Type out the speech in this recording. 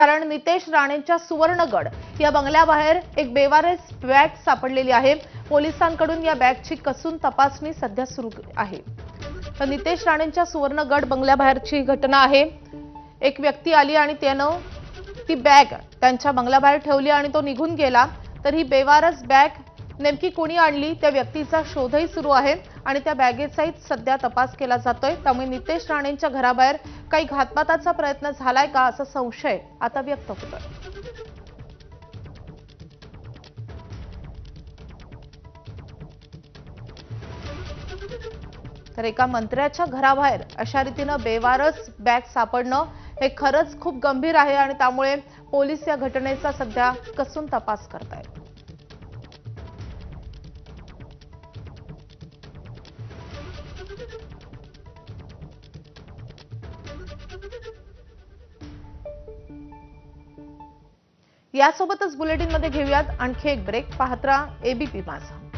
कारण नितेश राणेंच्या सुवर्णगड या बंगल्याबाहेर एक बेवारस बॅग सापडलेली आहे। पोलिसांकडून या बॅगची कसून तपासणी सध्या सुरू आहे। तर नितेश राणेंच्या सुवर्णगड बंगल्याबाहेरची घटना आहे। एक व्यक्ती आली आणि त्यानं ती बॅग त्यांच्या बंगल्याबाहेर ठेवली आणि तो निघून गेला। तर ही बेवारस बॅग नेमकी कोणी आणली त्या व्यक्तीचा शोधही सुरू आहे आणि त्या बॅगेचाही सध्या तपास केला जातोय। त्यामुळे नितेश राणेंच्या घराबाहेर काही घातपाताचा प्रयत्न झालाय का असा संशय आता व्यक्त होतोय। तर एका मंत्र्याच्या घराबाहेर अशा रीतीनं बेवारस बॅग सापडणं हे खरंच खूप गंभीर आहे आणि त्यामुळे पोलीस या घटनेचा सध्या कसून तपास करतायत। यासोबतच बुलेटिनमध्ये घेऊयात आणखी एक ब्रेक। पाहत रहा एबीपी माझा।